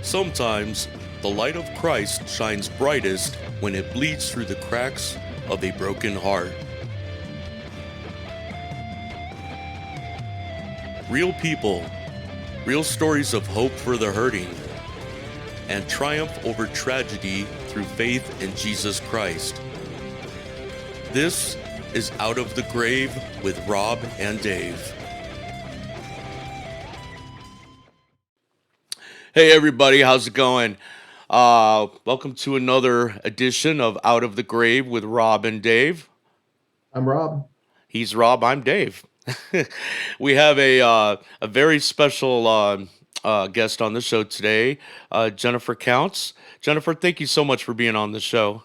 Sometimes the light of Christ shines brightest when it bleeds through the cracks of a broken heart. Real people, real stories of hope for the hurting, and triumph over tragedy through faith in Jesus Christ. This is Out of the Grave with Rob and Dave. Hey everybody, how's it going? Welcome to another edition of Out of the Grave with Rob and Dave. I'm Rob. He's Rob, I'm Dave. We have a very special guest on the show today, Jennifer Counts. Jennifer, thank you so much for being on the show.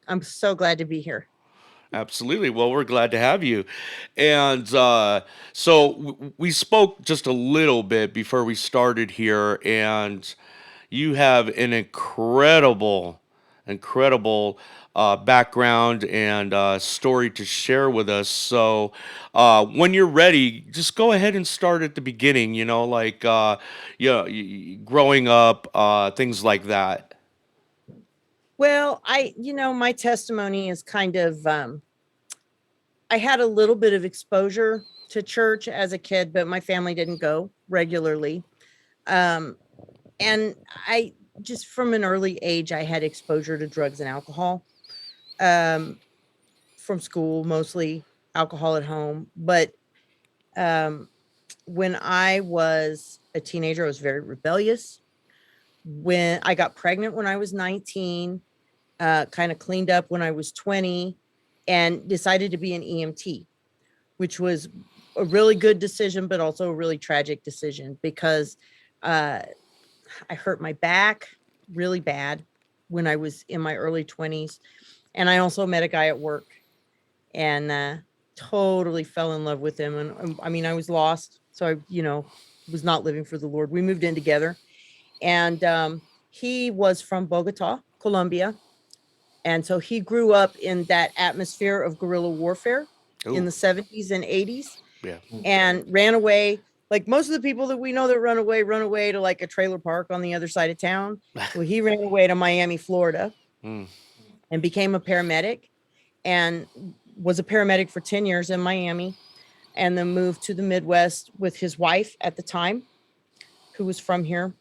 I'm so glad to be here. Absolutely. Well, we're glad to have you. And we spoke just a little bit before we started here, and you have an incredible background and story to share with us. So when you're ready, just go ahead and start at the beginning, growing up, things like that. Well, my testimony is kind of, I had a little bit of exposure to church as a kid, but my family didn't go regularly. Um, and I just from an early age, I had exposure to drugs and alcohol, um, from school, mostly alcohol at home. But um, when I was a teenager, I was very rebellious. When I got pregnant when I was 19, kind of cleaned up when I was 20, and decided to be an EMT, which was a really good decision, but also a really tragic decision because uh, I hurt my back really bad when I was in my early 20s. And I also met a guy at work and totally fell in love with him. And I mean, I was lost. So I was not living for the Lord. We moved in together. And he was from Bogota, Colombia. And so he grew up in that atmosphere of guerrilla warfare in Ooh, the 70s and 80s yeah. and ran away. Like most of the people that we know that run away to like a trailer park on the other side of town. Well, he ran away to Miami, Florida Mm. and became a paramedic and was a paramedic for 10 years in Miami and then moved to the Midwest with his wife at the time, who was from here.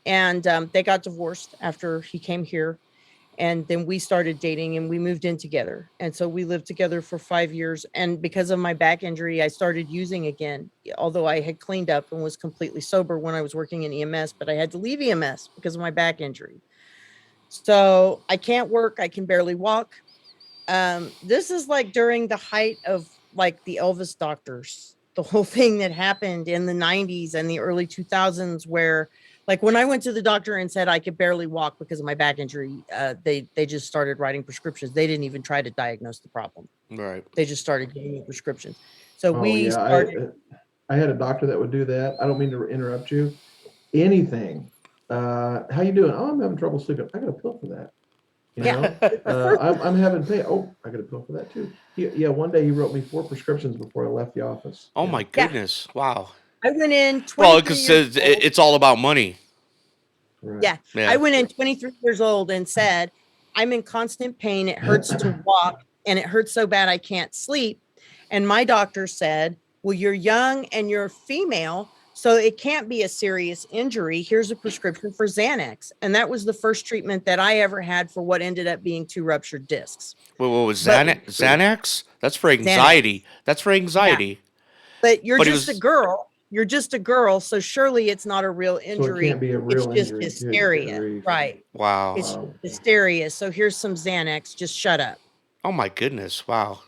And they got divorced after he came here, and then we started dating and we moved in together, and so we lived together for 5 years. And because of my back injury, I started using again, although I had cleaned up and was completely sober when I was working in EMS, but I had to leave EMS because of my back injury. So I can't work, I can barely walk. This is like during the height of like the Elvis doctors, the whole thing that happened in the 90s and the early 2000s, where like when I went to the doctor and said I could barely walk because of my back injury, they just started writing prescriptions. They didn't even try to diagnose the problem. Right. They just started giving me prescriptions. So Oh we yeah, started. I had a doctor that would do that. I don't mean to interrupt you. Anything. How you doing? Oh, I'm having trouble sleeping. I got a pill for that. You Yeah, know. the first. I'm having pain. Oh, I got a pill for that too. Yeah. One day he wrote me 4 prescriptions before I left the office. Oh Yeah. my Yeah, goodness. Wow. I went in Well, 23 because years old. it's all about money. Right. Yeah, I Yeah. went in 23 years old and said, I'm in constant pain. It hurts to walk and it hurts so bad I can't sleep. And my doctor said, well, you're young and you're female, so it can't be a serious injury. Here's a prescription for Xanax. And that was the first treatment that I ever had for what ended up being 2 ruptured discs. What was But Xanax? That's for Xanax, anxiety. That's for yeah. anxiety. But you're But he just a was. girl. You're just a girl. So surely it's not a real So it injury. can't be a It's real just injury. Good hysteria. grief. Right. Wow. It's Wow. hysteria. So here's some Xanax. Just shut up. Oh my goodness. Wow.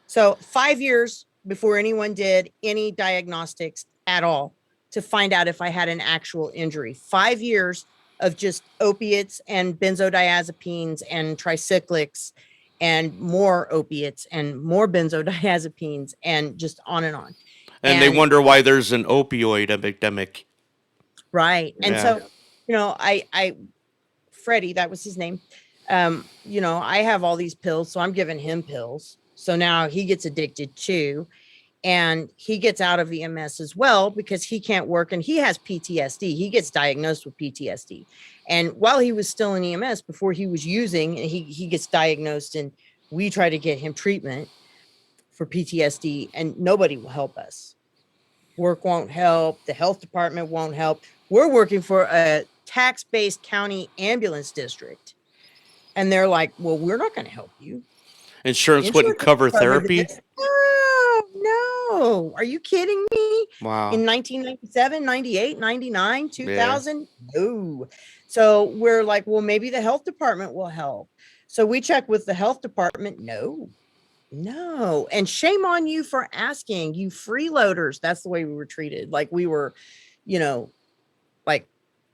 So 5 years before anyone did any diagnostics at all to find out if I had an actual injury. 5 years of just opiates and benzodiazepines and tricyclics and more opiates and more benzodiazepines and just on and on. And they And wonder why there's an opioid epidemic. right. And Yeah. so, I Freddie, that was his name. I have all these pills, so I'm giving him pills. So now he gets addicted too. And he gets out of EMS as well because he can't work and he has PTSD. He gets diagnosed with PTSD. And while he was still in EMS, before he was using, he gets diagnosed, and we try to get him treatment for PTSD, and nobody will help us. Work won't help. The health department won't help. We're working for a tax-based county ambulance district. And they're like, well, we're not going to help you. Insurance wouldn't cover therapy? No. Are you kidding me? Wow. In 1997, 98, 99, 2000? Yeah. No. So we're like, well, maybe the health department will help. So we check with the health department. No. And shame on you for asking, you freeloaders. That's the way we were treated. Like we were, like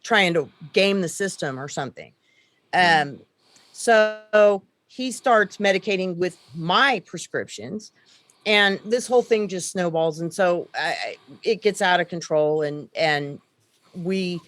trying to game the system or something. So he starts medicating with my prescriptions, and this whole thing just snowballs. And so it gets out of control, and we,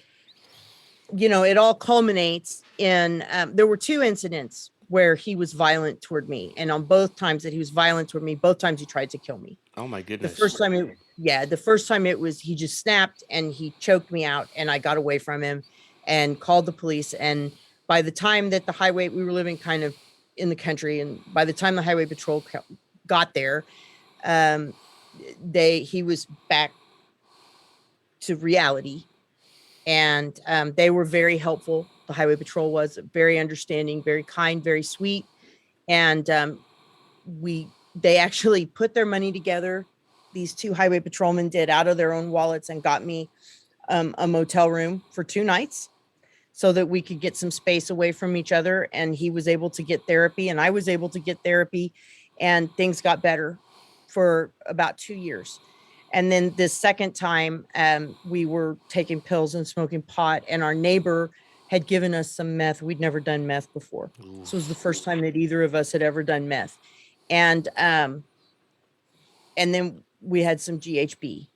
it all culminates in, there were 2 incidents where he was violent toward me. And on both times that he was violent toward me, both times he tried to kill me. Oh my goodness. The first time it was, he just snapped and he choked me out, and I got away from him and called the police. And by the time that we were living kind of in the country, and by the time the highway patrol got there, he was back to reality. And they were very helpful. The highway patrol was very understanding, very kind, very sweet. And they actually put their money together. These 2 highway patrolmen did, out of their own wallets, and got me a motel room for 2 nights so that we could get some space away from each other. And he was able to get therapy, and I was able to get therapy, and things got better for about 2 years. And then this second time, we were taking pills and smoking pot, and our neighbor had given us some meth. We'd never done meth before. Ooh. So it was the first time that either of us had ever done meth. And then we had some GHB,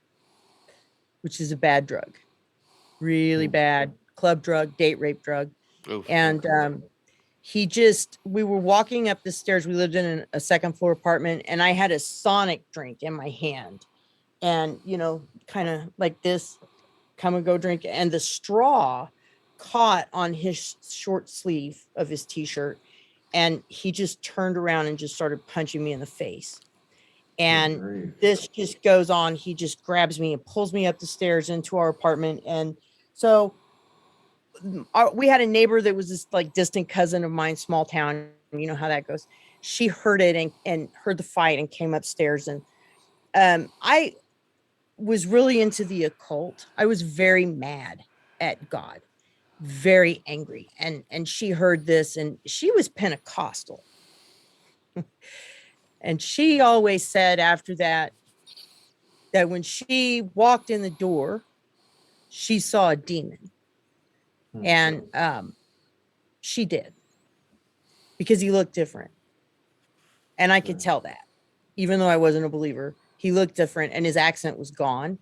which is a bad drug, really bad club drug, date rape drug. Oof. And we were walking up the stairs. We lived in a 2nd floor apartment, and I had a Sonic drink in my hand. And, kind of like this, come and go drink. And the straw caught on his short sleeve of his t-shirt. And he just turned around and just started punching me in the face. And this just goes on. He just grabs me and pulls me up the stairs into our apartment. And so we had a neighbor that was this like distant cousin of mine, small town. You know how that goes. She heard it and heard the fight and came upstairs. And I was really into the occult. I was very mad at God, very angry. And she heard this, and she was Pentecostal. And she always said after that when she walked in the door, she saw a demon. And she did, because he looked different. And I could tell that, even though I wasn't a believer. He looked different, and his accent was gone.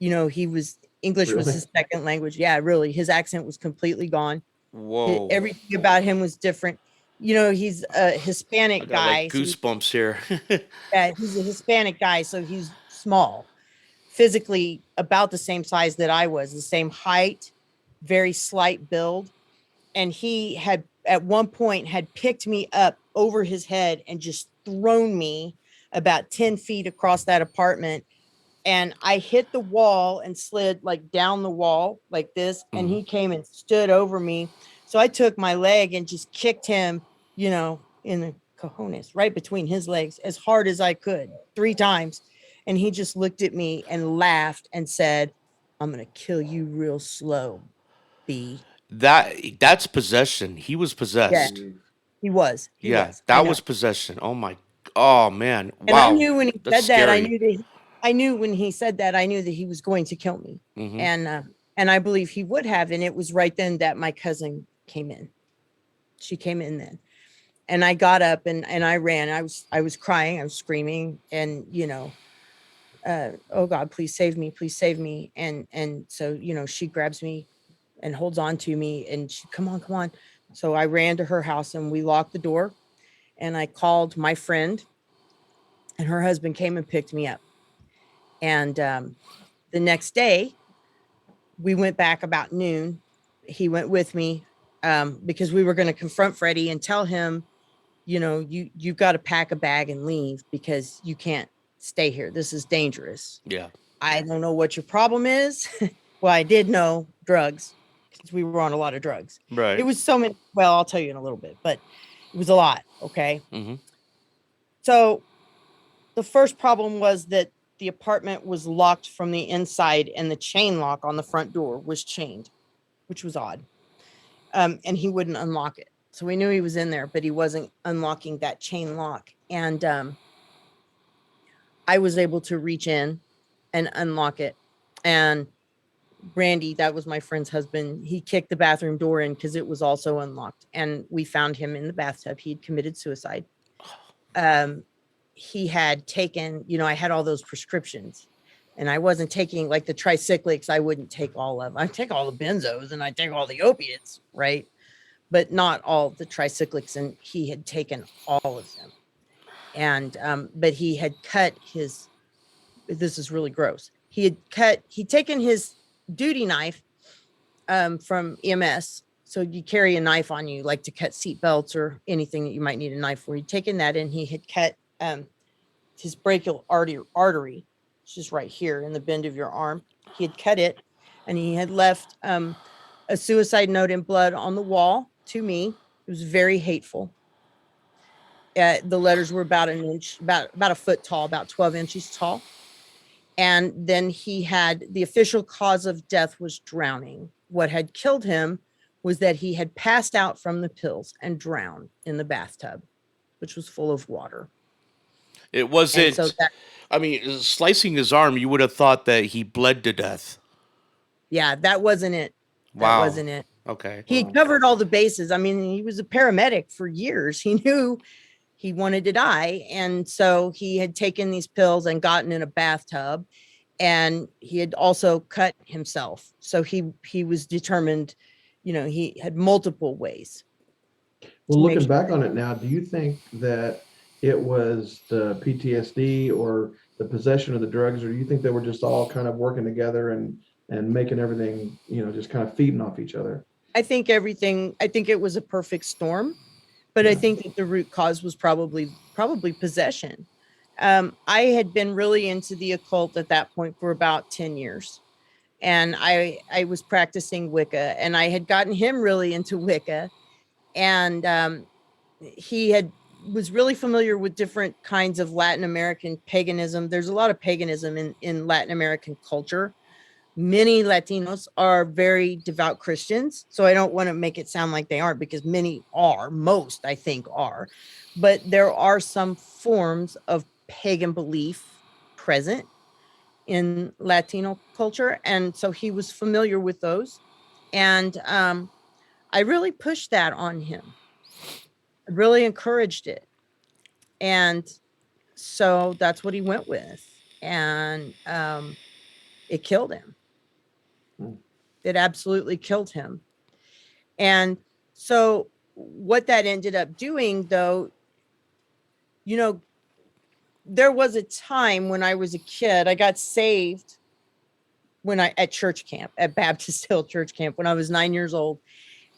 English was his second language. Yeah, really. His accent was completely gone. Whoa. Everything about him was different. He's a Hispanic guy. Like goosebumps here. Yeah, he's a Hispanic guy, so he's small, physically about the same size that I was, the same height, very slight build. And he had at one point had picked me up over his head and just thrown me about 10 feet across that apartment. And I hit the wall and slid like down the wall like this. And he came and stood over me. So I took my leg and just kicked him, in the cojones, right between his legs, as hard as I could, 3 times. And he just looked at me and laughed and said, "I'm going to kill you real slow, B." That's possession. He was possessed. Yeah, he was. That was possession. Oh man. Wow. And I knew when he That's said that, scary. I knew when he said that, I knew that he was going to kill me. Mhm. And I believe he would have. And it was right then that my cousin came in. She came in then. And I got up and I ran. I was crying, I was screaming, and oh God, please save me, please save me. And so, she grabs me and holds on to me, and she, come on. So I ran to her house, and we locked the door, and I called my friend, and her husband came and picked me up. And the next day, we went back about noon. He went with me because we were going to confront Freddie and tell him, you've got to pack a bag and leave because you can't stay here. This is dangerous. Yeah. I don't know what your problem is. Well, I did know drugs because we were on a lot of drugs. Right. It was so many. Well, I'll tell you in a little bit, but it was a lot. Okay. Mm-hmm. So the first problem was that the apartment was locked from the inside and the chain lock on the front door was chained, which was odd. And he wouldn't unlock it. So we knew he was in there, but he wasn't unlocking that chain lock. And I was able to reach in and unlock it. And Randy, that was my friend's husband, he kicked the bathroom door in because it was also unlocked. And we found him in the bathtub. He had committed suicide. He had taken, I had all those prescriptions and I wasn't taking like the tricyclics. I wouldn't take all of them. I take all the benzos and I take all the opiates, right? But not all the tricyclics. And he had taken all of them. And, but he had cut his, this is really gross. He'd taken his duty knife from EMS. So you carry a knife on you, like to cut seat belts or anything that you might need a knife for. He'd taken that and he had cut his brachial artery, which is right here in the bend of your arm. He had cut it and he had left a suicide note in blood on the wall to me. It was very hateful. The letters were about an inch, about a foot tall, about 12 inches tall. And then he had, the official cause of death was drowning. What had killed him was that he had passed out from the pills and drowned in the bathtub, which was full of water. It wasn't, so slicing his arm, you would have thought that he bled to death. Yeah, that wasn't it. Wow. That wasn't it. Okay. He covered all the bases. I mean, he was a paramedic for years. He knew he wanted to die. And so he had taken these pills and gotten in a bathtub, and he had also cut himself. So he was determined, he had multiple ways. Well, looking back on it now, do you think that it was the PTSD or the possession of the drugs, or do you think they were just all kind of working together and making everything, just kind of feeding off each other? I think it was a perfect storm, but I think that the root cause was probably possession. I had been really into the occult at that point for about 10 years. And I was practicing Wicca, and I had gotten him really into Wicca. And he was really familiar with different kinds of Latin American paganism. There's a lot of paganism in Latin American culture. Many Latinos are very devout Christians. So I don't want to make it sound like they aren't, because most I think are, but there are some forms of pagan belief present in Latino culture. And so he was familiar with those. And I really pushed that on him. I really encouraged it. And so that's what he went with. And it killed him. It absolutely killed him. And so what that ended up doing, though, there was a time when I was a kid, I got saved at church camp, at Baptist Hill Church Camp, when I was 9 years old.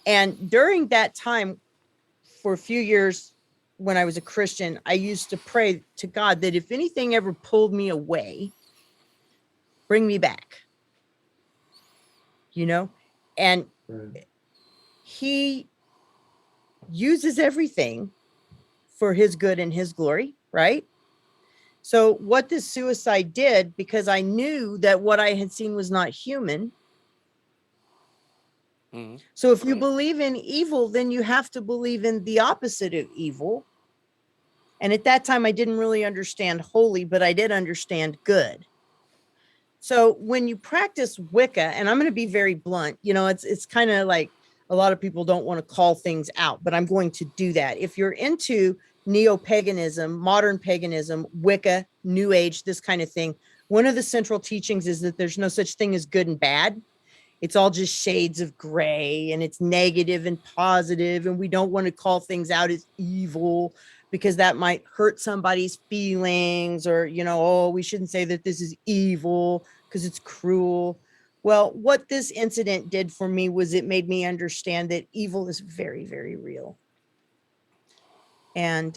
And during that time, for a few years, when I was a Christian, I used to pray to God that if anything ever pulled me away, bring me back. And he uses everything for his good and his glory, right? So what this suicide did, because I knew that what I had seen was not human. Mm-hmm. So if you believe in evil, then you have to believe in the opposite of evil. And at that time, I didn't really understand holy, but I did understand good. So when you practice Wicca, and I'm going to be very blunt, it's kind of like a lot of people don't want to call things out, but I'm going to do that. If you're into neo-paganism, modern paganism, Wicca, New Age, this kind of thing, one of the central teachings is that there's no such thing as good and bad. It's all just shades of gray, and it's negative and positive, and we don't want to call things out as evil. because that might hurt somebody's feelings, or, oh, we shouldn't say that this is evil because it's cruel. Well, what this incident did for me was it made me understand that evil is very, very real. And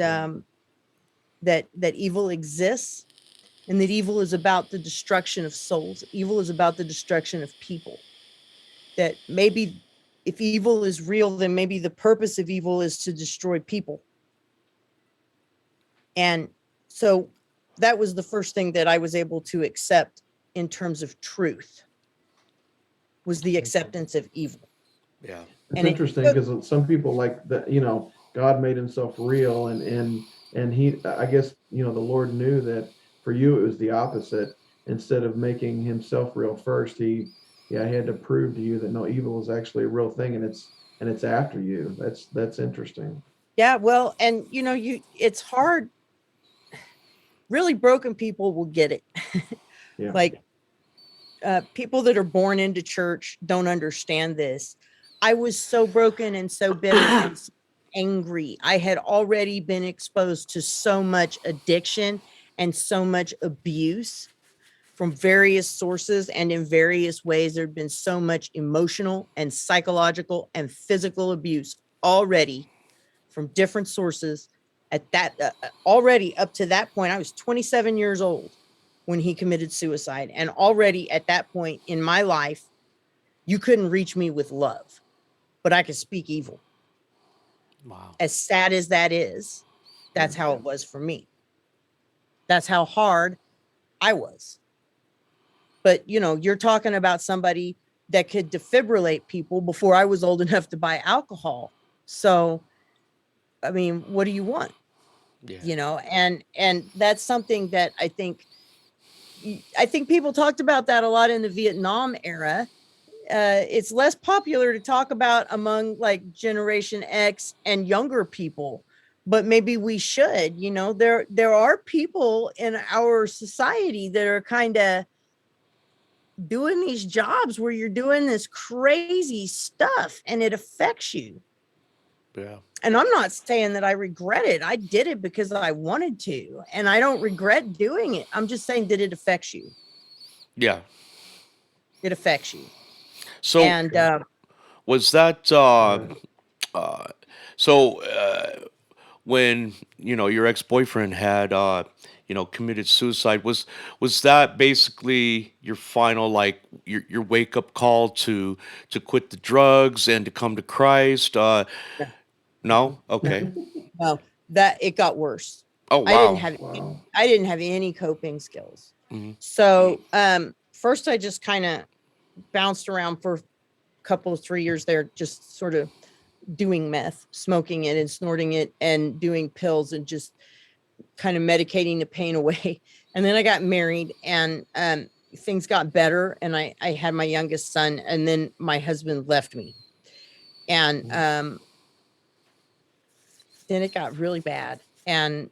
that evil exists, and that evil is about the destruction of souls. Evil is about the destruction of people. That maybe if evil is real, then maybe the purpose of evil is to destroy people. And so that was the first thing that I was able to accept in terms of truth, was the acceptance of evil. Yeah. It's interesting because some people like that, God made himself real, and he, I guess, the Lord knew that for you it was the opposite. Instead of making himself real first, he had to prove to you that no, evil is actually a real thing, and it's after you. That's interesting. Yeah, well, and it's hard. Really broken people will get it. Yeah. Like people that are born into church don't understand this. I was so broken and so bitter and so angry. I had already been exposed to so much addiction and so much abuse from various sources and in various ways. There'd been so much emotional and psychological and physical abuse already from different sources. At that already up to that point, I was 27 years old when he committed suicide. And already at that point in my life, you couldn't reach me with love, but I could speak evil. Wow. As sad as that is, that's how it was for me. That's how hard I was. But, you're talking about somebody that could defibrillate people before I was old enough to buy alcohol. So, I mean, what do you want? Yeah. And that's something that I think people talked about that a lot in the Vietnam era. It's less popular to talk about among like Generation X and younger people, but maybe we should. There are people in our society that are kind of doing these jobs where you're doing this crazy stuff and it affects you. Yeah. And I'm not saying that I regret it. I did it because I wanted to, and I don't regret doing it. I'm just saying that it affects you. Yeah. It affects you. So And was that so when your ex-boyfriend had committed suicide, was that basically your final, like, your wake-up call to quit the drugs and to come to Christ? No? Okay. well, that it got worse. Oh, I didn't wow. have Wow. I didn't have any coping skills. Mhm. So first I just kind of bounced around for a couple of 3 years there, just sort of doing meth, smoking it and snorting it and doing pills and just kind of medicating the pain away. And then I got married, and things got better, and I had my youngest son, and then my husband left me. And then it got really bad, and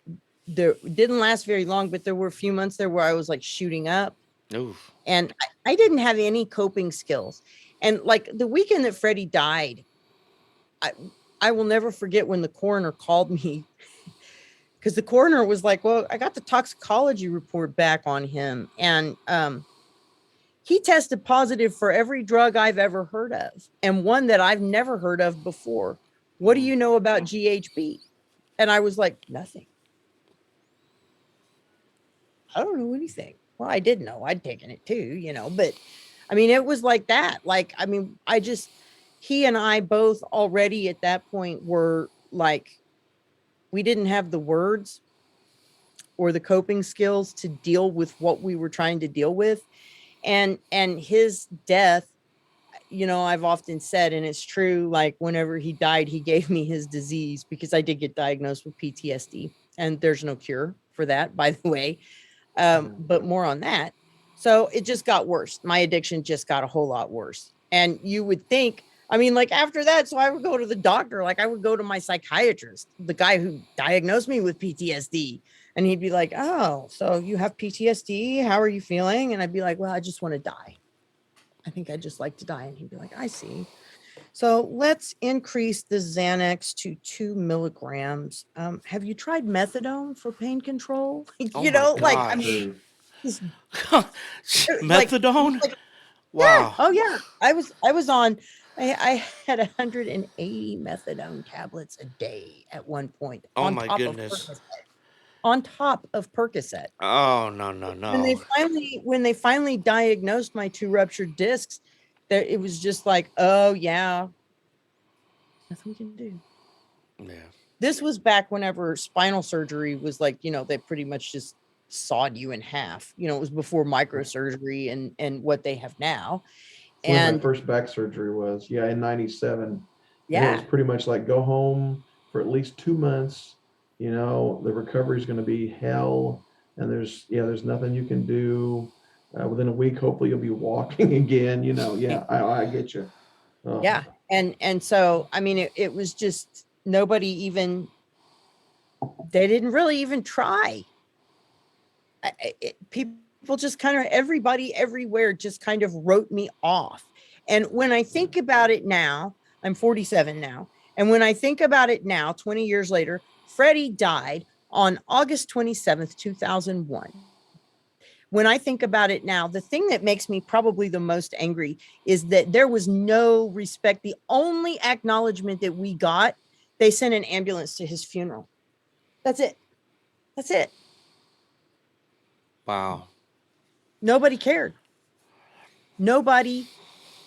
there didn't last very long, but there were a few months there where I was like shooting up, Oof. and I didn't have any coping skills. And like the weekend that Freddie died, I will never forget when the coroner called me, because the coroner was like, well, I got the toxicology report back on him, and he tested positive for every drug I've ever heard of, and one that I've never heard of before. What do you know about GHB? And I was like, nothing. I don't know anything. Well, I did know, I'd taken it too, but I mean, it was like that. Like, I mean, he and I both already at that point were like, we didn't have the words or the coping skills to deal with what we were trying to deal with. And his death, I've often said, and it's true, like whenever he died, he gave me his disease, because I did get diagnosed with PTSD, and there's no cure for that, by the way. But more on that. So it just got worse. My addiction just got a whole lot worse. And you would think, I mean, like after that, so I would go to the doctor, like I would go to my psychiatrist, the guy who diagnosed me with PTSD. And he'd be like, oh, so you have PTSD? How are you feeling? And I'd be like, well, I just want to die. I think I'd just like to die. And he'd be like, I see. So let's increase the Xanax to 2 milligrams. Have you tried methadone for pain control? Oh You my know, like, I gosh. mean, this, like, Methadone? like, yeah. Wow. Oh yeah. I was on, I had 180 methadone tablets a day at one point Oh my goodness. On top of Percocet. Oh, no, no, no. When they finally diagnosed my 2 ruptured discs, that it was just like, oh yeah, nothing we can do. Yeah. This was back whenever spinal surgery was like, they pretty much just sawed you in half. It was before microsurgery and what they have now. That's when my And first back surgery was, yeah, in 97. And it was yeah, pretty much like go home for at least 2 months. The recovery is going to be hell. And there's nothing you can do. Within a week, hopefully you'll be walking again. Yeah, I get you. Oh, yeah. And so, I mean, it was just nobody even, they didn't really even try. People just kind of, everybody everywhere just kind of wrote me off. And when I think about it now, I'm 47 now. And when I think about it now, 20 years later, Freddie died on August 27th, 2001. When I think about it now, the thing that makes me probably the most angry is that there was no respect. The only acknowledgement that we got, they sent an ambulance to his funeral. That's it. That's it. Wow. Nobody cared. Nobody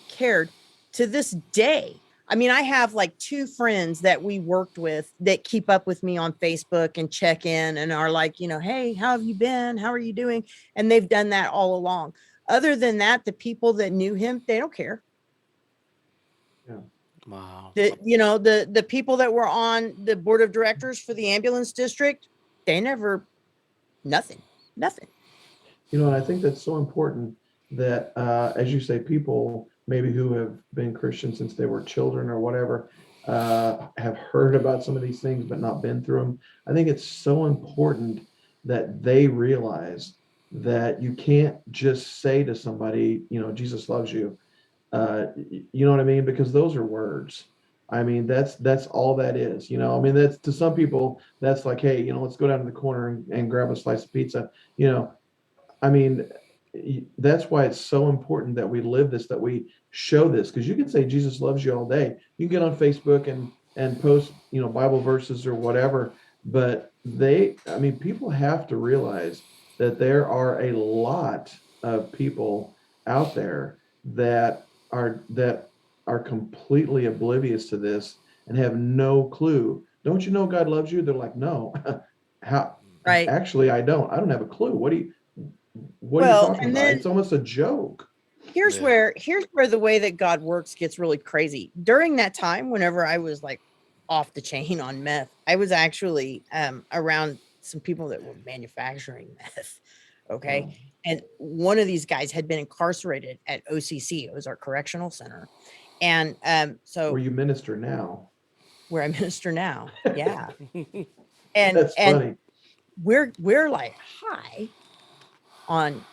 cared to this day. I mean, I have like 2 friends that we worked with that keep up with me on Facebook and check in and are like, hey, how have you been? How are you doing? And they've done that all along. Other than that, the people that knew him, they don't care. yeah. Wow. The people that were on the board of directors for the ambulance district, they never, nothing. And I think that's so important that, as you say, people maybe who have been Christian since they were children or whatever, have heard about some of these things but not been through them. I think it's so important that they realize that you can't just say to somebody, Jesus loves you. You know what I mean? Because those are words. I mean, that's all that is. I mean, that's to some people, that's like, hey, let's go down to the corner and grab a slice of pizza. I mean, that's why it's so important that we live this, that we show this, because you can say Jesus loves you all day. You can get on Facebook and post, Bible verses or whatever, but people have to realize that there are a lot of people out there that are completely oblivious to this and have no clue. Don't you know God loves you? They're like, no. How? Right. Actually, I don't have a clue. What are you talking and about? then It's almost a joke. here's where the way that God works gets really crazy. During that time, whenever I was like off the chain on meth, I was actually around some people that were manufacturing meth. Okay. Wow. And one of these guys had been incarcerated at OCC. It was our correctional center. And so Where you minister now. where I minister now. Yeah. And That's funny. we're like high on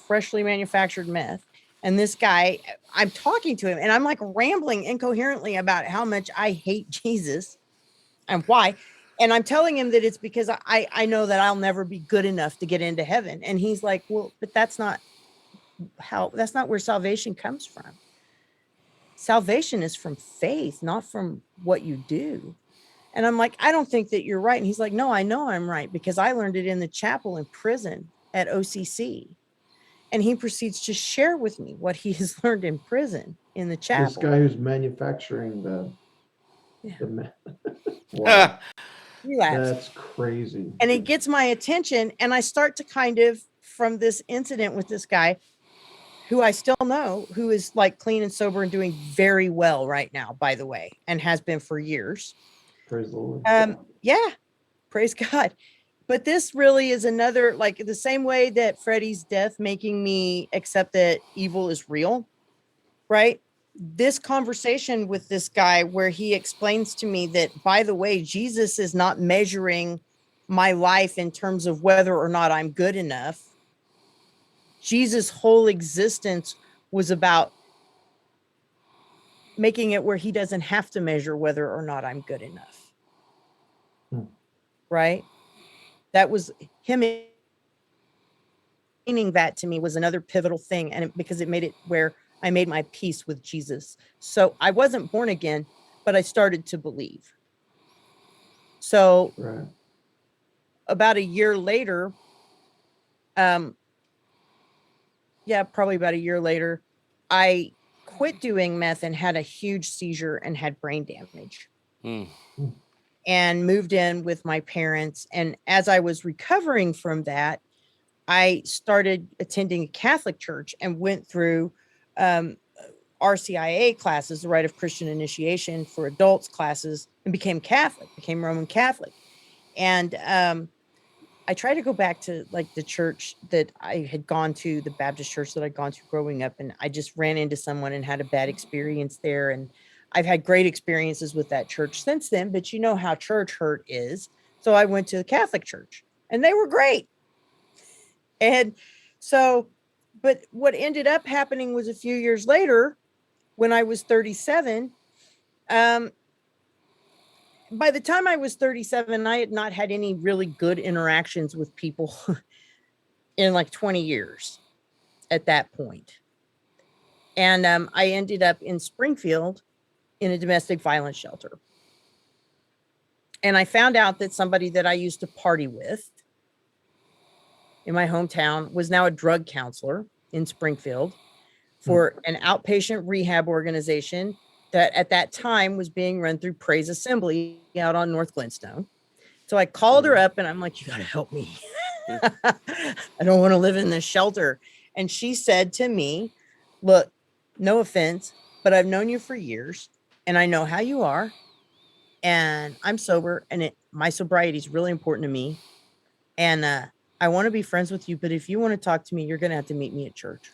freshly manufactured meth. And this guy, I'm talking to him and I'm like rambling incoherently about how much I hate Jesus and why. And I'm telling him that it's because I know that I'll never be good enough to get into heaven. And he's like, well, but that's not where salvation comes from. Salvation is from faith, not from what you do. And I'm like, I don't think that you're right. And he's like, no, I know I'm right because I learned it in the chapel in prison at OCC. And he proceeds to share with me what he has learned in prison in the chapel. This guy who's manufacturing Yeah. Wow. Relapse. That's crazy. And it gets my attention. And I start to kind of, from this incident with this guy, who I still know, who is like clean and sober and doing very well right now, by the way, and has been for years. Praise the Lord. Yeah, praise God. But this really is another, like the same way that Freddie's death making me accept that evil is real, right? This conversation with this guy where he explains to me that, by the way, Jesus is not measuring my life in terms of whether or not I'm good enough. Jesus' whole existence was about making it where he doesn't have to measure whether or not I'm good enough. Right? That was him explaining that to me was another pivotal thing, and because it made it where I made my peace with Jesus. So I wasn't born again, but I started to believe. So about a year later, probably about a year later, I quit doing meth and had a huge seizure and had brain damage. And moved in with my parents. And as I was recovering from that, I started attending a Catholic church and went through RCIA classes, the Rite of Christian Initiation for adults classes, and became Catholic, became Roman Catholic. And I tried to go back to like the church that I had gone to, the Baptist church that I'd gone to growing up. And I just ran into someone and had a bad experience there. And I've had great experiences with that church since then, but you know how church hurt is. So I went to the Catholic church and they were great. And so, but what ended up happening was a few years later, when I was 37, by the time I was 37, I had not had any really good interactions with people in like 20 years at that point. And I ended up in Springfield in a domestic violence shelter. And I found out that somebody that I used to party with in my hometown was now a drug counselor in Springfield for an outpatient rehab organization that at that time was being run through Praise Assembly out on North Glenstone. So I called her up and I'm like, you got to help me. I don't want to live in this shelter. And she said to me, look, no offense, but I've known you for years and I know how you are. And I'm sober and my sobriety is really important to me. And I want to be friends with you. But if you want to talk to me, you're going to have to meet me at church.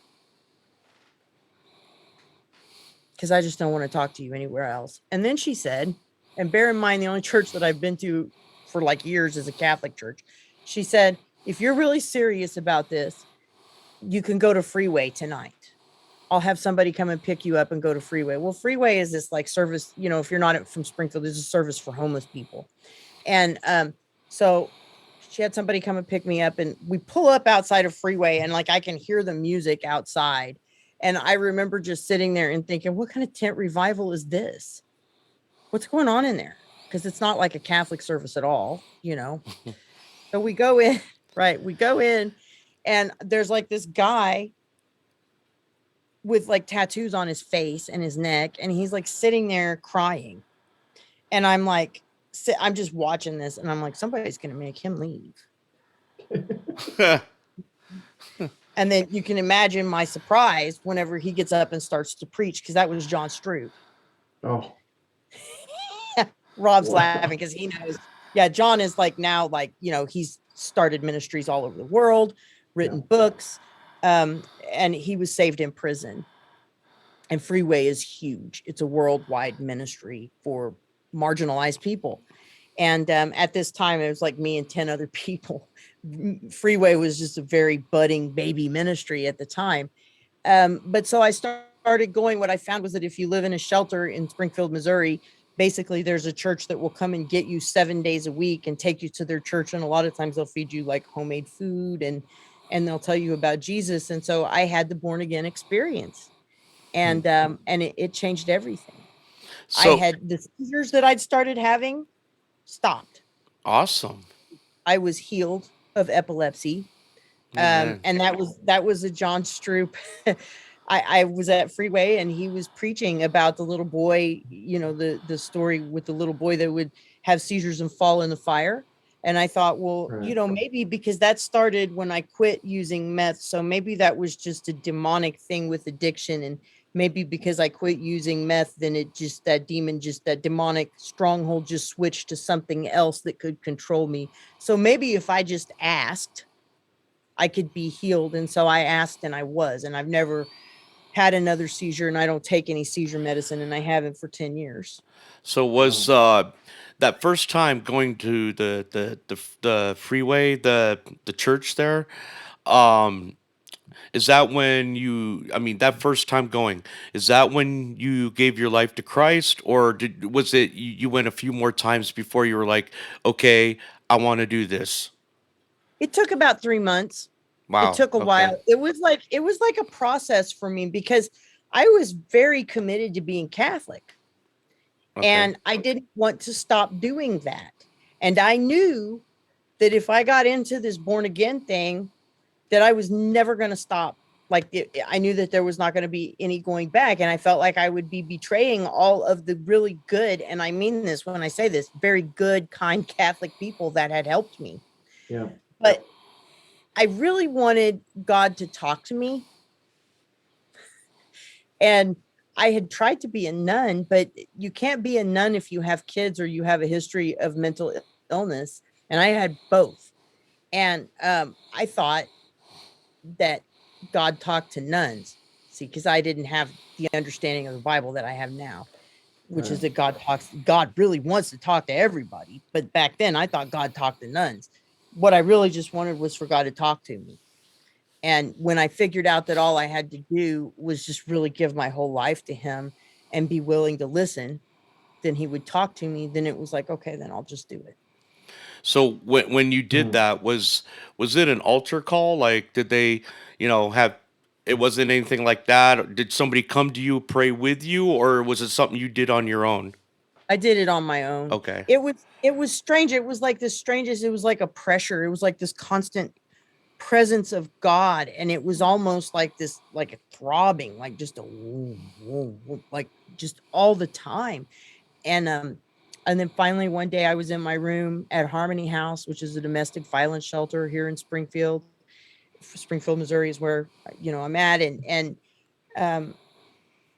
Because I just don't want to talk to you anywhere else. And then she said, and bear in mind, the only church that I've been to for like years is a Catholic church. She said, if you're really serious about this, you can go to Freeway tonight. I'll have somebody come and pick you up and go to Freeway. Well, Freeway is this like service, you know, if you're not from Springfield, there's a service for homeless people. And so she had somebody come and pick me up and we pull up outside of Freeway and like I can hear the music outside. And I remember just sitting there and thinking, what kind of tent revival is this? What's going on in there? Because it's not like a Catholic service at all, you know? So we go in, right? We go in and there's like this guy with like tattoos on his face and his neck. And he's like sitting there crying. And I'm like, I'm just watching this and I'm like, somebody's going to make him leave. And then you can imagine my surprise whenever he gets up and starts to preach, because that was John Stroop. Oh. Rob's laughing because he knows. Yeah, John is like now, like, you know, he's started ministries all over the world, written books, and he was saved in prison. And Freeway is huge. It's a worldwide ministry for marginalized people. And at this time, it was like me and 10 other people. Freeway was just a very budding baby ministry at the time. But so I started going. What I found was that if you live in a shelter in Springfield, Missouri, basically there's a church that will come and get you 7 days a week and take you to their church. And a lot of times they'll feed you like homemade food and they'll tell you about Jesus. And so I had the born again experience and it changed everything. So, I had the seizures that I'd started having stopped. Awesome. I was healed of epilepsy. And that was a John Stroop. I was at Freeway and he was preaching about the little boy, you know, the story with the little boy that would have seizures and fall in the fire. And I thought, well, you know, maybe because that started when I quit using meth. So maybe that was just a demonic thing with addiction. And maybe because I quit using meth, then it just, that demonic stronghold just switched to something else that could control me. So maybe if I just asked, I could be healed. And so I asked and I was, and I've never had another seizure and I don't take any seizure medicine and I haven't for 10 years. So was that first time going to the Freeway, the church there, is that when you, I mean, that first time going, is that when you gave your life to Christ, or was it you went a few more times before you were like, okay, I want to do this? It took about 3 months. It Wow. took a Okay. while. It was like a process for me because I was very committed to being Catholic. Okay. And I didn't want to stop doing that. And I knew that if I got into this born again thing, that I was never going to stop. I knew that there was not going to be any going back. And I felt like I would be betraying all of the really good, and I mean this when I say this, very good, kind Catholic people that had helped me. Yeah. But I really wanted God to talk to me. And I had tried to be a nun, but you can't be a nun if you have kids or you have a history of mental illness. And I had both. And I thought that God talked to nuns. See, because I didn't have the understanding of the Bible that I have now, which is Right. that God really wants to talk to everybody. But back then I thought God talked to nuns. What I really just wanted was for God to talk to me. And when I figured out that all I had to do was just really give my whole life to him and be willing to listen, then he would talk to me. Then it was like, okay, then I'll just do it. So when you did Mm. that, was it an altar call? Like, did they, have, it wasn't anything like that? Did somebody come to you, pray with you, or was it something you did on your own? I did it on my own. Okay. It was strange. It was like the strangest. It was like a pressure. It was like this constant presence of God. And it was almost like this, like a throbbing, like just a like just all the time. And then finally one day I was in my room at Harmony House, which is a domestic violence shelter here in Springfield, Missouri is where I'm at. And um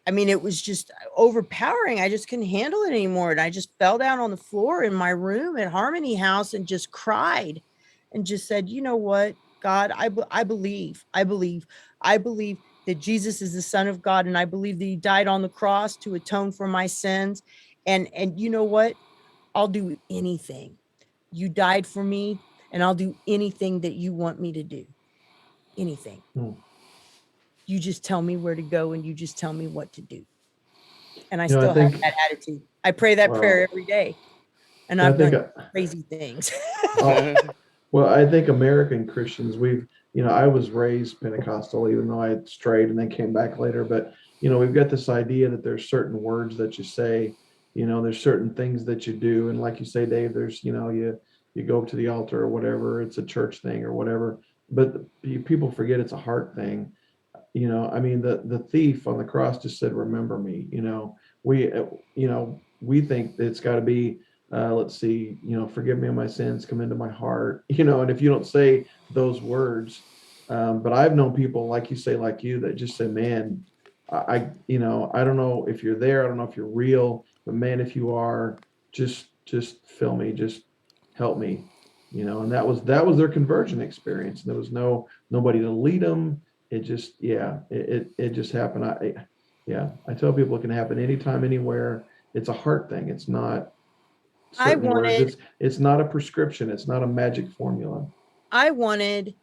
I mean, it was just overpowering. I just couldn't handle it anymore. And I just fell down on the floor in my room at Harmony House and just cried and just said, you know what, God, I believe, I believe that Jesus is the Son of God. And I believe that he died on the cross to atone for my sins. And you know what? I'll do anything. You died for me, and I'll do anything that you want me to do. Anything. Mm. You just tell me where to go, and you just tell me what to do. And I I still have think, that attitude. I pray that prayer wow. every day, and Yeah, I I've think, done crazy things. oh, well, I think American Christians, I was raised Pentecostal, even though I had strayed and then came back later. But, we've got this idea that there's certain words that you say, there's certain things that you do. And like you say, Dave, there's, you go up to the altar or whatever, it's a church thing or whatever. But people forget it's a heart thing. I mean, the thief on the cross just said, remember me. We think that it's got to be, let's see, forgive me of my sins, come into my heart, and if you don't say those words, but I've known people like you say, like you, that just say, man, I don't know if you're there, I don't know if you're real, but man, if you are, just fill me, just help me, and that was their conversion experience. There was nobody to lead them. It just, yeah, it just happened. I tell people it can happen anytime, anywhere. It's a heart thing. It's not I certain words. wanted, It's not a prescription. It's not a magic formula. I wanted,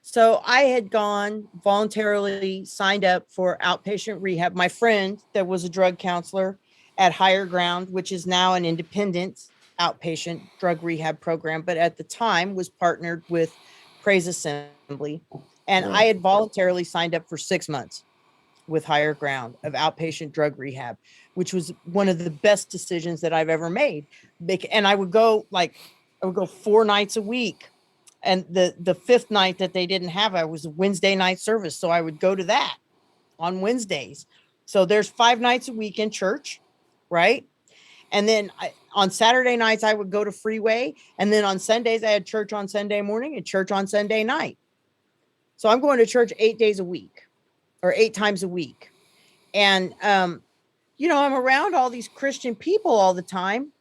so I had gone voluntarily signed up for outpatient rehab. My friend that was a drug counselor at Higher Ground, which is now an independent outpatient drug rehab program, but at the time was partnered with Praise Assembly. And I Right. had voluntarily signed up for 6 months with Higher Ground of outpatient drug rehab, which was one of the best decisions that I've ever made. And I would go 4 nights a week. And the fifth night that they didn't have, I was a Wednesday night service. So I would go to that on Wednesdays. So there's 5 nights a week in church, right? And then on Saturday nights, I would go to Freeway. And then on Sundays, I had church on Sunday morning and church on Sunday night. So I'm going to church 8 days a week or 8 times a week. And, I'm around all these Christian people all the time.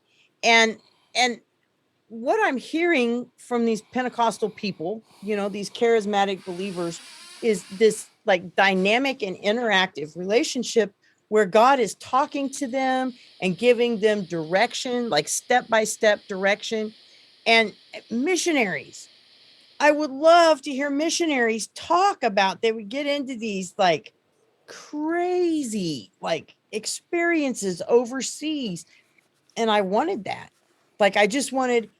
And what I'm hearing from these Pentecostal people, these charismatic believers, is this like dynamic and interactive relationship where God is talking to them and giving them direction, like step by step direction. And missionaries, I would love to hear missionaries talk about, they would get into these like crazy like experiences overseas. And I wanted that. Like, I just wanted,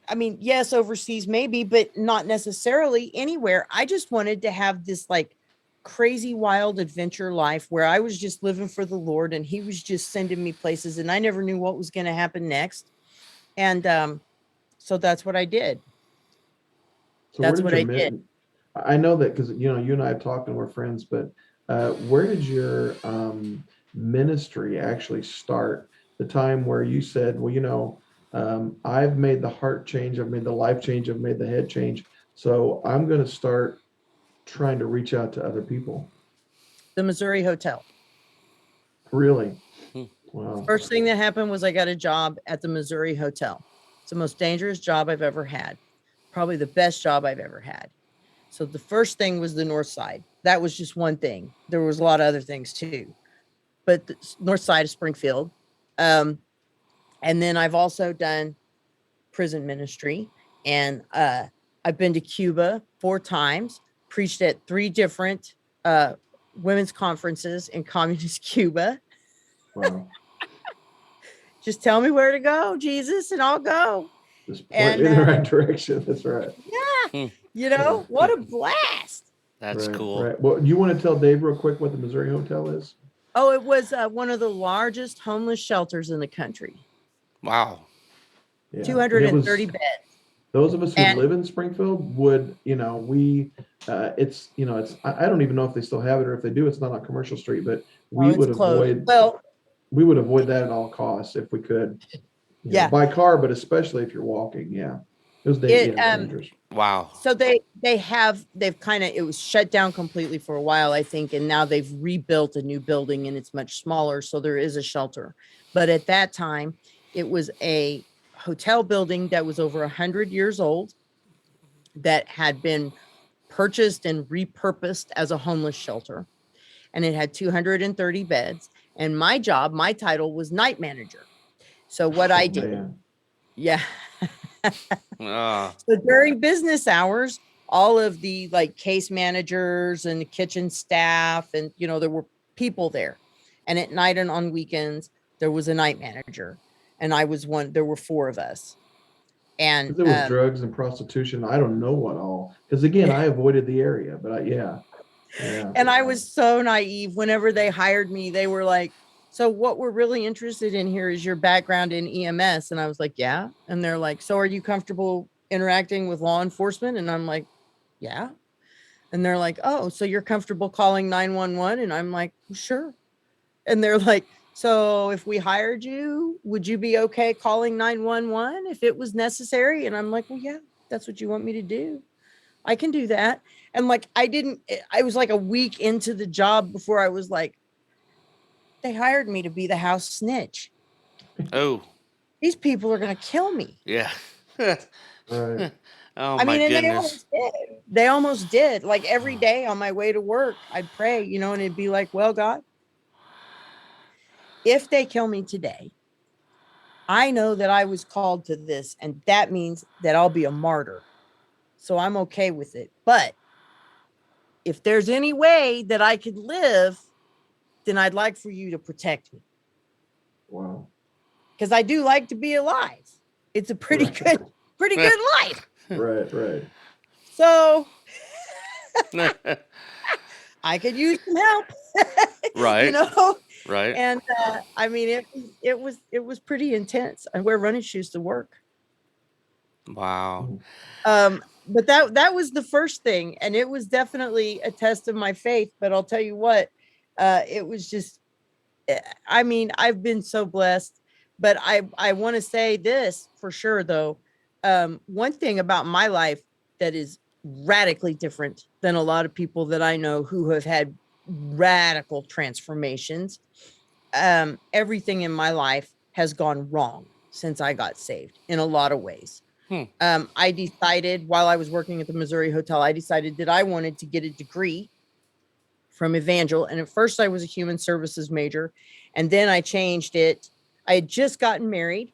I mean, yes, overseas maybe, but not necessarily anywhere. I just wanted to have this like crazy wild adventure life where I was just living for the Lord and he was just sending me places and I never knew what was going to happen next. And so that's what I did. So where That's did what your I did. I know that because you and I have talked and we're friends, but where did your ministry actually start? The time where you said, well, I've made the heart change, I've made the life change, I've made the head change, so I'm going to start trying to reach out to other people. The Missouri Hotel. Really? Hmm. Wow. First thing that happened was I got a job at the Missouri Hotel. It's the most dangerous job I've ever had. Probably the best job I've ever had. So the first thing was the north side. That was just one thing. There was a lot of other things too, but the north side of Springfield. And then I've also done prison ministry, and I've been to Cuba 4 times, preached at 3 different women's conferences in communist Cuba. Wow. Just tell me where to go, Jesus, and I'll go. Just point And me in the right direction. That's right. yeah, what a blast. That's Right, cool. right. Well, you want to tell Dave real quick what the Missouri Hotel is? Oh, it was one of the largest homeless shelters in the country. Wow. Yeah. 230 beds. Those of us who And- live in Springfield would, I don't even know if they still have it, or if they do, it's not on Commercial Street, but we would avoid that at all costs if we could. By car, but especially if you're walking. Yeah. It was dangerous. Wow. So they've kind of, it was shut down completely for a while, I think. And now they've rebuilt a new building and it's much smaller. So there is a shelter. But at that time, it was a hotel building that was over 100 years old that had been purchased and repurposed as a homeless shelter. And it had 230 beds. And my title was night manager. So what I did, so during business hours, all of the like case managers and the kitchen staff, and there were people there. And at night and on weekends, there was a night manager, and I was one. There were 4 of us. And there was drugs and prostitution. I don't know what all, because again, I avoided the area, but yeah. And I was so naive. Whenever they hired me, they were like, so what we're really interested in here is your background in EMS. And I was like, yeah. And they're like, so are you comfortable interacting with law enforcement? And I'm like, yeah. And they're like, oh, so you're comfortable calling 911? And I'm like, sure. And they're like, so if we hired you, would you be okay calling 911 if it was necessary? And I'm like, well, yeah, that's what you want me to do. I can do that. And like, I was like a week into the job before I was like, they hired me to be the house snitch. Oh. These people are going to kill me. Yeah. Right. Oh, I mean, my and goodness. they almost did. Like every day on my way to work, I'd pray, and it'd be like, well, God, if they kill me today, I know that I was called to this, and that means that I'll be a martyr. So I'm okay with it. But if there's any way that I could live, then I'd like for you to protect me. Wow. Because I do like to be alive. It's a pretty good life. Right. So I could use some help. Right. Right. And I mean, it was pretty intense. I wear running shoes to work. Wow. But that was the first thing, and it was definitely a test of my faith. But I'll tell you what, it was just, I mean, I've been so blessed. But I want to say this for sure, though. One thing about my life that is radically different than a lot of people that I know who have had radical transformations. Everything in my life has gone wrong since I got saved in a lot of ways. I decided while I was working at the Missouri Hotel, I decided that I wanted to get a degree from Evangel. And at first I was a human services major, and then I changed it. I had just gotten married,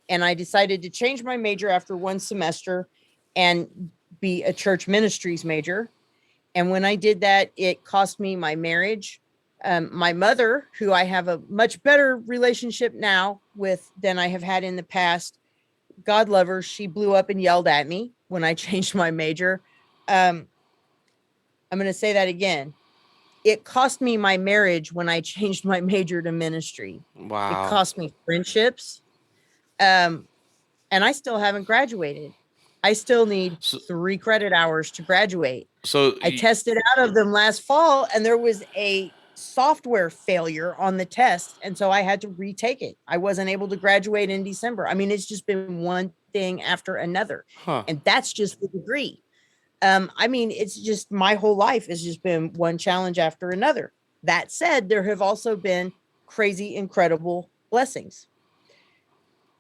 and I decided to change my major after 1 semester and be a church ministries major. And when I did that, it cost me my marriage. My mother, who I have a much better relationship now with than I have had in the past, God love her, she blew up and yelled at me when I changed my major. I'm going to say that again. It cost me my marriage when I changed my major to ministry. Wow. It cost me friendships. And I still haven't graduated. I still need 3 credit hours to graduate. So I tested out of them last fall, and there was a software failure on the test. And so I had to retake it. I wasn't able to graduate in December. I mean, it's just been one thing after another. Huh. And that's just the degree. I mean, it's just my whole life has just been one challenge after another. That said, there have also been crazy, incredible blessings.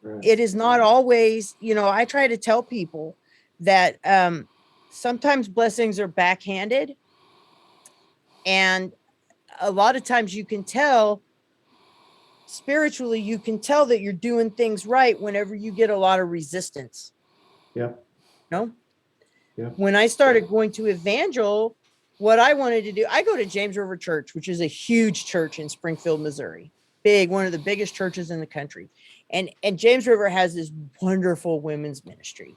Right. It is not always, I try to tell people that sometimes blessings are backhanded. And a lot of times you can tell spiritually, you can tell that you're doing things right whenever you get a lot of resistance. Yeah. No? Yeah. When I started going to Evangel, what I wanted to do, I go to James River Church, which is a huge church in Springfield, Missouri. Big, one of the biggest churches in the country. And James River has this wonderful women's ministry.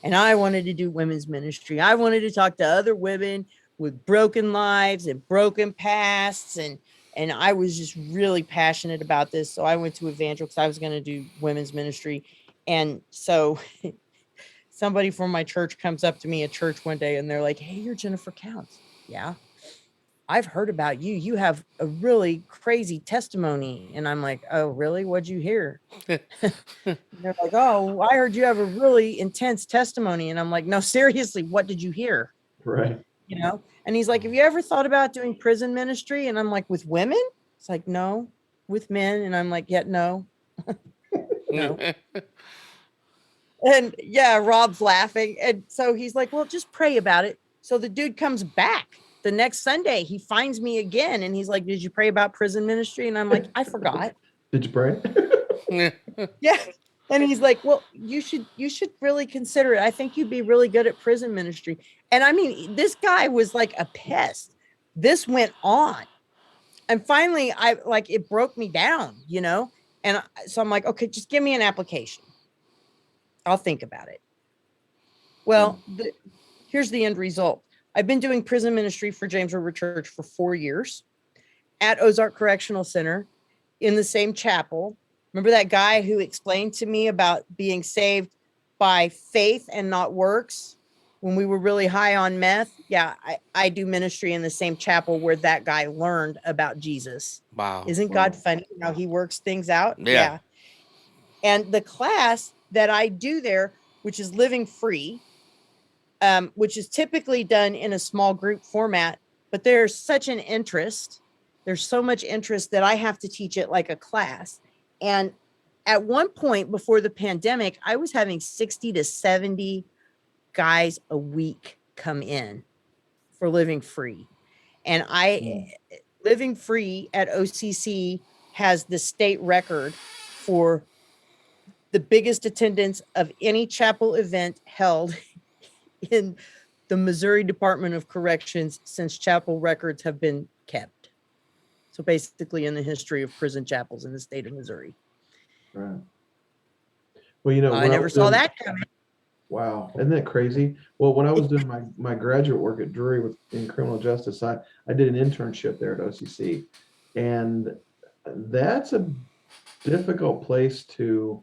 And I wanted to do women's ministry. I wanted to talk to other women with broken lives and broken pasts. And I was just really passionate about this. So I went to Evangel because I was going to do women's ministry. And so somebody from my church comes up to me at church one day and they're like, "Hey, you're Jennifer Counts." "Yeah, I've heard about you. You have a really crazy testimony." And I'm like, "Oh, really? What'd you hear?" They're like, "Oh, I heard you have a really intense testimony." And I'm like, "No, seriously, what did you hear?" Right. And he's like, "Have you ever thought about doing prison ministry?" And I'm like, "With women?" It's like, "No, with men." And I'm like, "Yeah, no." No. And yeah, Rob's laughing. And so he's like, "Well, just pray about it." So the dude comes back the next Sunday. He finds me again and he's like, "Did you pray about prison ministry?" And I'm like, "I forgot." Did you pray? Yeah. And he's like, "Well, you should really consider it. I think you'd be really good at prison ministry." And I mean, this guy was like a pest. This went on. And finally, it broke me down, And so I'm like, "Okay, just give me an application. I'll think about it." Well, here's the end result. I've been doing prison ministry for James River Church for 4 years at Ozark Correctional Center in the same chapel. Remember that guy who explained to me about being saved by faith and not works when we were really high on meth? Yeah, I do ministry in the same chapel where that guy learned about Jesus. Wow. Isn't God funny how he works things out? Yeah. And the class that I do there, which is Living Free, which is typically done in a small group format, but there's such an interest. There's so much interest that I have to teach it like a class. And at one point before the pandemic, I was having 60 to 70 guys a week come in for Living Free. And Living Free at OCC has the state record for the biggest attendance of any chapel event held in the Missouri Department of Corrections since chapel records have been kept. So basically in the history of prison chapels in the state of Missouri. Right. Well, I never saw that coming. Wow. Isn't that crazy? Well, when I was doing my graduate work at Drury in criminal justice, I did an internship there at OCC. And that's a difficult place to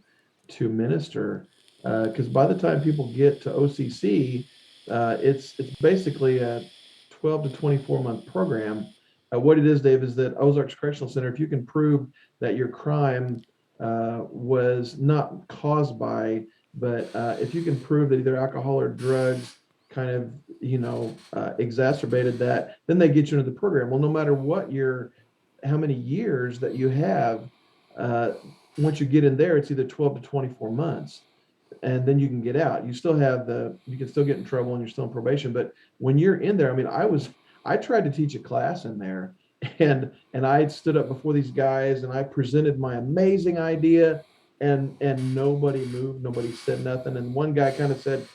minister, because by the time people get to OCC, it's basically a 12 to 24 month program. What it is, Dave, is that Ozarks Correctional Center, if you can prove that your crime was not caused by, but if you can prove that either alcohol or drugs kind of, exacerbated that, then they get you into the program. Well, no matter how many years that you have, once you get in there, it's either 12 to 24 months, and then you can get out. You can still get in trouble and you're still on probation. But when you're in there, I mean, I tried to teach a class in there, and I stood up before these guys and I presented my amazing idea, and nobody moved, nobody said nothing. And one guy kind of said,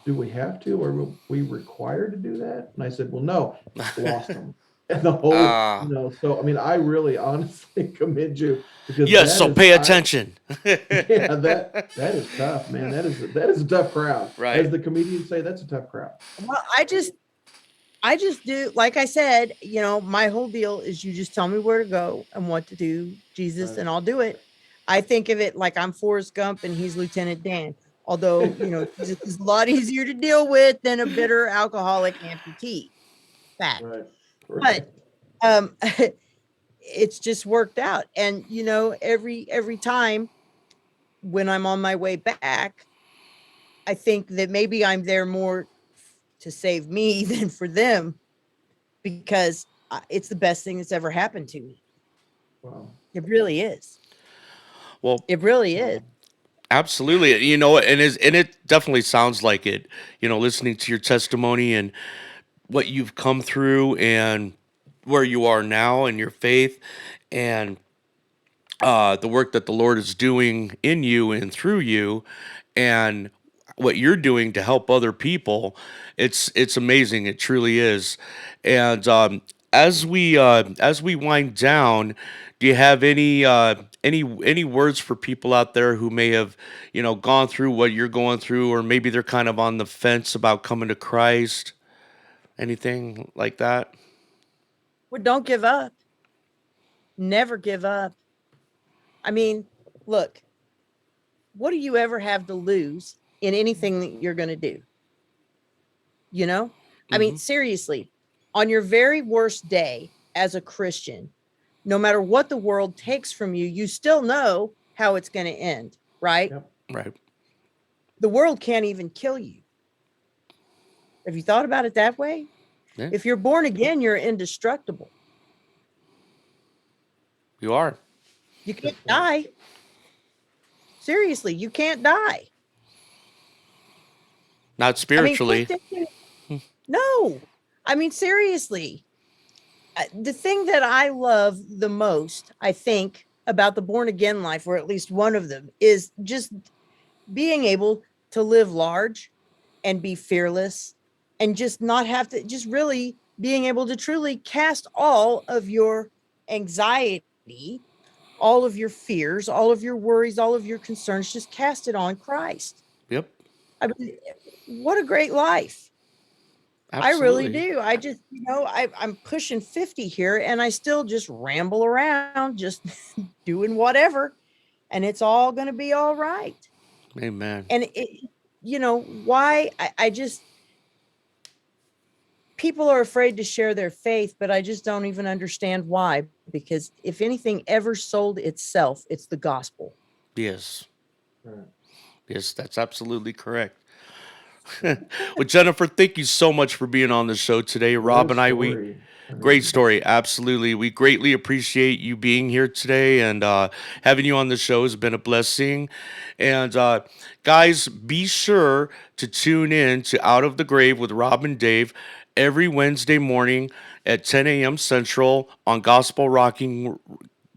do we have to, or are we required to do that? And I said, well, no, lost them. And the whole, Ah, so I mean, I really honestly commend you, because yes. that So is, pay attention. yeah, that is tough, man. That is a tough crowd. As Right. the comedians say, that's a tough crowd. Well, I just do, like I said, my whole deal is you just tell me where to go and what to do, Jesus, Right. and I'll do it. I think of it like I'm Forrest Gump and he's Lieutenant Dan. Although, Jesus is a lot easier to deal with than a bitter alcoholic amputee. Fact. Right. But Right. um it's just worked out. And every time when I'm on my way back, I think that maybe I'm there more to save me than for them, because it's the best thing that's ever happened to me. Wow. It really is. Well, It really is. Wow. absolutely. And it definitely sounds like it. Listening to your testimony and what you've come through and where you are now in your faith, and the work that the Lord is doing in you and through you, and what you're doing to help other people. It's amazing. It truly is. And as we wind down, do you have any words for people out there who may have gone through what you're going through, or maybe they're kind of on the fence about coming to Christ? Anything like that? Well, don't give up. Never give up. I mean, look, what do you ever have to lose in anything that you're going to do? I mean, Hmm. seriously, on your very worst day as a Christian, no matter what the world takes from you, you still know how it's going to end, right? Yep. Right. The world can't even kill you. Have you thought about it that way? Yeah, If you're born again, you're indestructible. you are. You Good can't point. die. Seriously, you can't die. Not I mean, quit spiritually. thinking. No. I mean, seriously. The thing that I love the most, I think, about the born again life, or at least one of them, is just being able to live large and be fearless, and just not have to, just really being able to truly cast all of your anxiety, all of your fears, all of your worries, all of your concerns, just cast it on Christ. Yep. I mean, what a great life. I really Absolutely. do. I just, I'm pushing 50 here and I still just ramble around, just doing whatever. And it's all going to be all right. Amen. And why I just, people are afraid to share their faith, but I just don't even understand why. Because if anything ever sold itself, it's the gospel. Yes. Right. Yes, that's absolutely correct. Well, Jennifer, thank you so much for being on the show today. What a Rob and we story. I great mean, story. Absolutely. We greatly appreciate you being here today, and having you on the show has been a blessing. And guys, be sure to tune in to Out of the Grave with Rob and Dave every Wednesday morning at 10 a.m. Central on Gospel Rockin'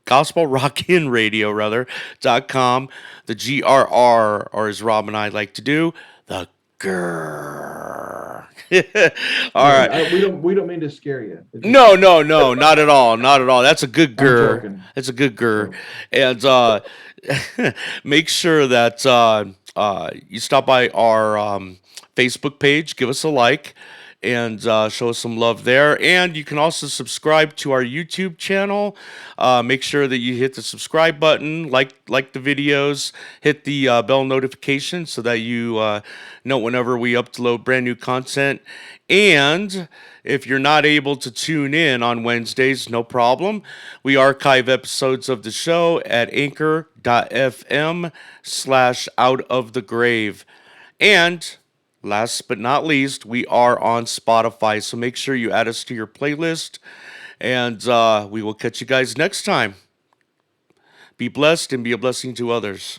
Radio, .com, the GRR, or as Rob and I like to do, the grrr. All yeah, right. we don't mean to scare you. It just, No, no, no, not at all, not at all. That's a good I'm grr. joking. That's a good grr. Joking. And make sure that you stop by our Facebook page, give us a like, and show us some love there. And you can also subscribe to our YouTube channel. Make sure that you hit the subscribe button, like the videos, hit the bell notification so that you know whenever we upload brand new content. And if you're not able to tune in on Wednesdays, no problem. We archive episodes of the show at anchor.fm/out of the grave. And last but not least, we are on Spotify. So make sure you add us to your playlist. And we will catch you guys next time. Be blessed and be a blessing to others.